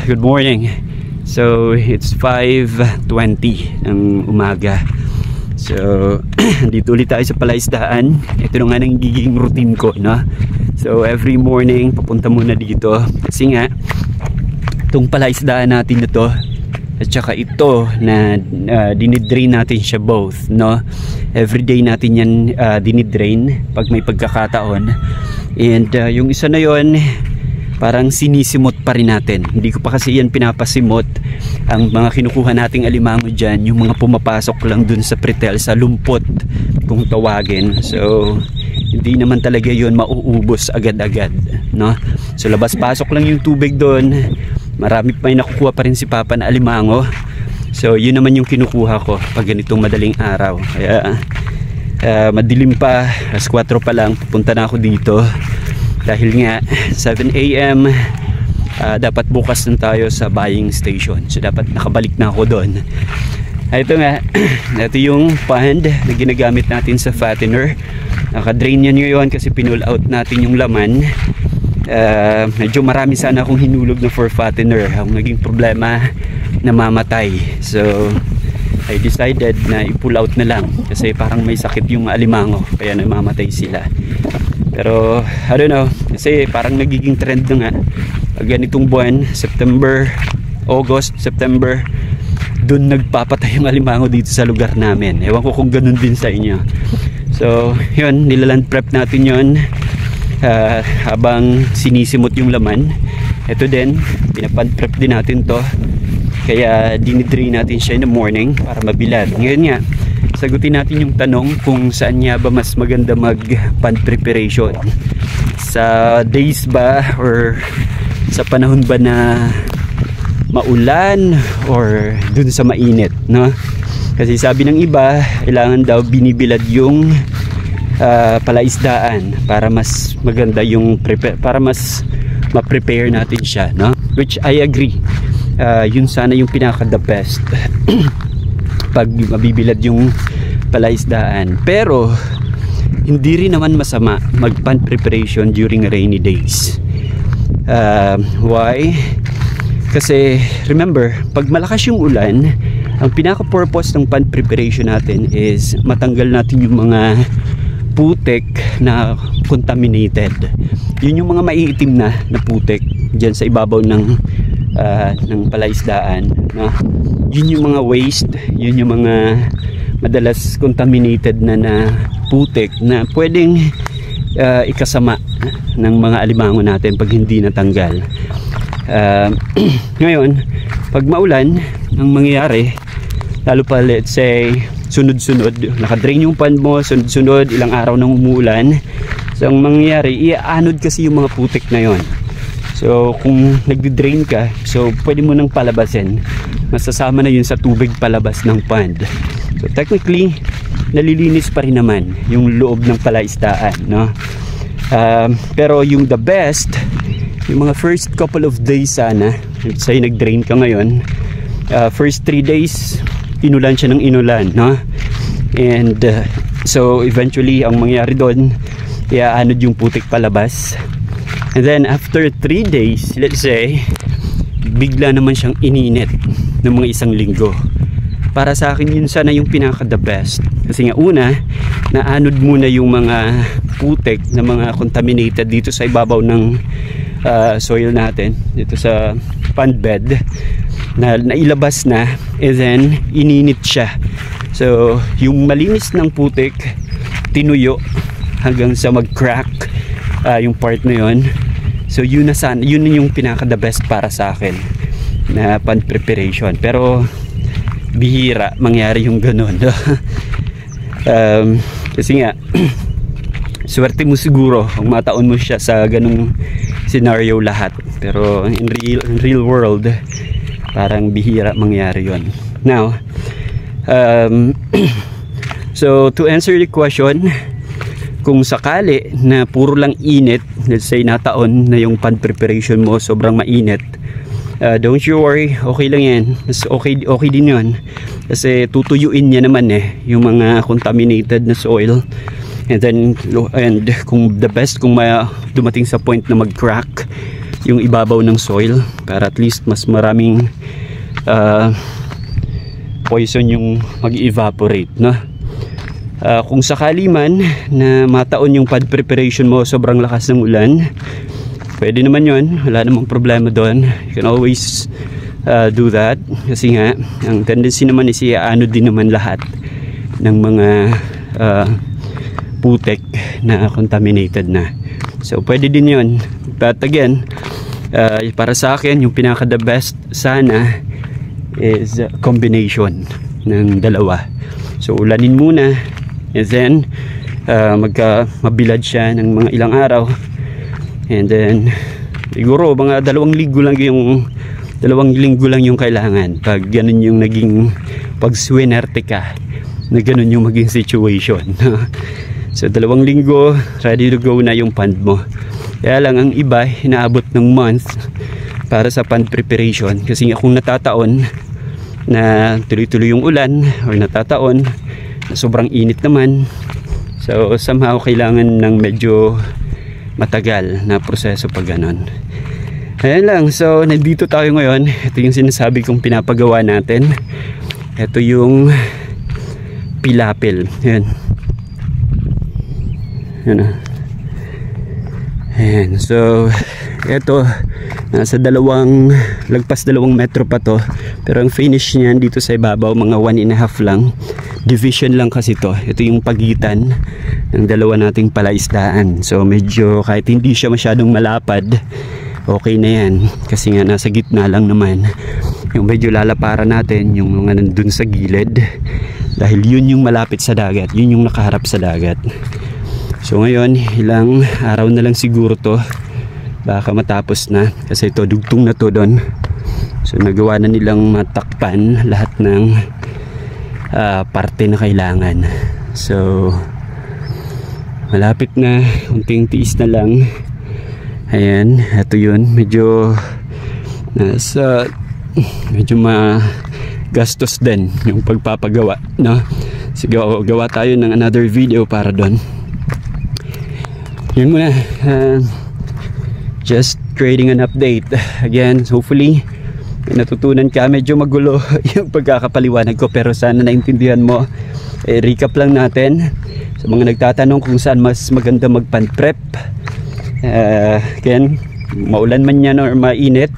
good morning. So it's 5:20 ng umaga. So dito ulit tayo sa palaisdaan. Ito na nga nagiging routine ko, no? So every morning papunta muna dito kasi nga itong palaisdaan natin na to at saka ito na dinidrain natin siya both, no? Everyday natin yan dinidrain pag may pagkakataon. And yung isa na yon parang sinisimot pa rin natin. Hindi ko pa kasi yan pinapasimot. Ang mga kinukuha nating alimango dyan, yung mga pumapasok lang dun sa pretel, sa lumpot kung tawagin. So hindi naman talaga yun mauubos agad-agad, no? So labas-pasok lang yung tubig dun. Marami pa may nakukuha pa rin si Papa na alimango. So yun naman yung kinukuha ko pag ganitong madaling araw. Kaya madilim pa, alas 4 pa lang pupunta na ako dito. Dahil nga 7 AM dapat bukas na tayo sa buying station. So dapat nakabalik na ako doon. Ito nga, ito yung pond na ginagamit natin sa fattener. Naka-drain yan ngayon kasi pinull out natin yung laman. Medyo marami sana akong hinulog na for fattener. Ang naging problema, namamatay. So I decided na i-pull out na lang kasi parang may sakit yung alimango kaya namamatay sila. Pero I don't know, kasi parang nagiging trend na nga pag ganitong buwan, September, August, September, dun nagpapatay yung alimango dito sa lugar namin. Ewan ko kung ganun din sa inyo. So yun, nilaland prep natin yun habang sinisimot yung laman. Ito din, pinapand prep din natin to, kaya dinidrain natin siya in the morning para mabilad. Ngayon nga, sagutin natin yung tanong kung saan nga ba mas maganda mag pond preparation, sa days ba or sa panahon ba na maulan or dun sa mainit, no? Kasi sabi ng iba, kailangan daw binibilad yung palaisdaan para mas maganda yung para mas ma-prepare natin siya, no? Which I agree. Yun sana yung pinaka the best pag mabibilad yung palaisdaan. Pero hindi rin naman masama mag pond preparation during rainy days. Why? Kasi remember, pag malakas yung ulan, ang pinaka purpose ng pond preparation natin is matanggal natin yung mga putik na contaminated. Yun yung mga maiitim na putik dyan sa ibabaw ng palaisdaan, no? Yun yung mga waste, yun yung mga madalas contaminated na putik na pwedeng ikasama ng mga alimango natin pag hindi natanggal. Ngayon, pag maulan, ang mangyayari, lalo pa let's say sunod-sunod, nakadrain yung pond mo, sunod-sunod, ilang araw nang umuulan, so ang mangyayari, iaanod kasi yung mga putik na yon. So kung nagdi-drain ka, so pwede mo nang palabasin, masasama na yun sa tubig palabas ng pond. So technically nalilinis pa rin naman yung loob ng palaisdaan, no? Pero yung the best, yung mga first couple of days sana, let's say nag-drain ka ngayon, first 3 days inulan siya ng inulan, no? And so eventually ang mangyari doon, iaanod yung putik palabas. And then after 3 days, let's say, bigla naman siyang ininit ng mga 1 linggo. Para sa akin yun sana yung pinaka the best. Kasi nga una, naanod muna yung mga putik na mga contaminated dito sa ibabaw ng soil natin, dito sa pond bed, na nailabas na, and then ininit siya. So yung malinis ng putik tinuyo hanggang sa mag-crack yung part na yun. So yun na sana, yun yung pinaka the best para sa akin na pond preparation. Pero bihira mangyari yung ganun. Kasi nga swerte mo siguro kung mataon mo siya sa ganung scenario lahat. Pero in real world, parang bihira mangyari yon. Now so to answer the question, kung sakali na puro lang init, let's say nataon na yung pond preparation mo, sobrang mainit, don't you worry, okay lang yan. Okay din yun kasi tutuyuin niya naman yung mga contaminated na soil. And then kung the best, kung dumating sa point na mag-crack, yung ibabaw ng soil para at least mas maraming poison yung mag-evaporate, no? Kung sakali man na mataon yung pad preparation mo, sobrang lakas ng ulan, pwede naman yun, wala namang problema doon. You can always do that, kasi nga ang tendency naman is iaano din naman lahat ng mga putek na contaminated na. So pwede din yun, but again, para sa akin yung pinaka the best sana is combination ng dalawa. So ulanin muna, and then mabilad siya ng mga ilang araw, and then siguro mga 2 linggo lang yung kailangan pag ganun yung naging pag-swinerte ka na ganun yung maging situation. So 2 linggo ready to go na yung pond mo. Kaya lang ang iba inaabot ng month para sa pond preparation, kasi nga kung natataon na tuloy-tuloy yung ulan or natataon na sobrang init naman, so somehow kailangan ng medyo matagal na proseso pag ganon. Ayan lang, so nandito tayo ngayon. Ito yung sinasabi kong pinapagawa natin. Ito yung pilapil. Ayan. Ayan na. Ayan, so ito nasa lagpas 2 metro pa to, pero ang finish niyan dito sa ibabaw mga 1.5 lang. Division lang kasi to. Ito yung pagitan ng dalawa nating palaisdaan, so medyo kahit hindi siya masyadong malapad, okay na yan, kasi nga nasa gitna lang naman. Yung medyo lalaparan natin yung mga nandun sa gilid, dahil yun yung malapit sa dagat, yun yung nakaharap sa dagat. So ngayon ilang araw na lang siguro to, baka matapos na, kasi ito dugtong na to doon. So nagawa na nilang matakpan lahat ng parte na kailangan. So malapit na, unting tiis na lang. Ayan, ito yun, medyo magastos din yung pagpapagawa, no? Sige, gawa tayo ng another video para doon. Yun muna, just creating an update again. Hopefully natutunan ka. Medyo magulo yung pagkakapaliwanag ko, pero sana naintindihan mo. Recap lang natin sa mga nagtatanong kung saan mas maganda mag-pond prep. Again, maulan man yan or mainit,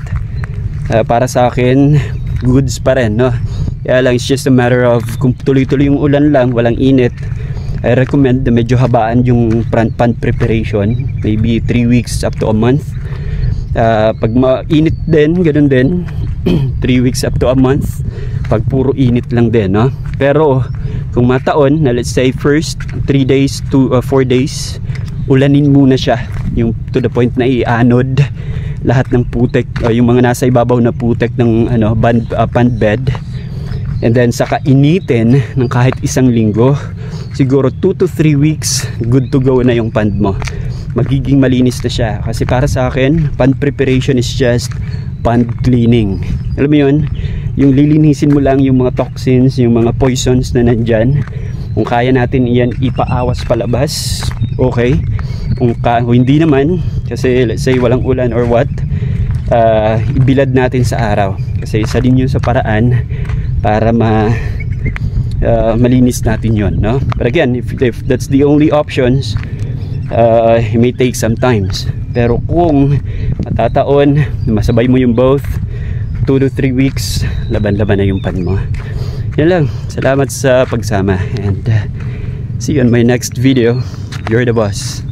para sa akin goods pa rin, no? Kaya lang, it's just a matter of kung tuloy-tuloy yung ulan lang, walang init, I recommend na medyo habaan yung pond preparation, maybe 3 weeks up to a month. Pag mainit din, ganun din 3 weeks up to a month pag puro init lang din, no? Pero kung mataon na, let's say first 3 days to 4 days, ulanin muna siya, yung to the point na i-anod lahat ng putek, yung mga nasa ibabaw na putek ng pond bed, and then saka initin ng kahit 1 linggo, siguro 2 to 3 weeks, good to go na yung pond mo. Magiging malinis na siya, kasi para sa akin pond preparation is just pond cleaning. Alam mo yun, yung lilinisin mo lang yung mga toxins, yung mga poisons na nandyan. Kung kaya natin iyan ipaawas palabas, okay. Kung hindi naman, kasi let's say walang ulan or what, ibilad natin sa araw, kasi isa din yun sa paraan para malinis natin yon, no? But again, if that's the only options, it may take some times. Pero kung matataon, masabay mo yung both, 2 to 3 weeks, laban-laban na yung pan mo. Yan lang. Salamat sa pagsama, and see you on my next video. You're the boss.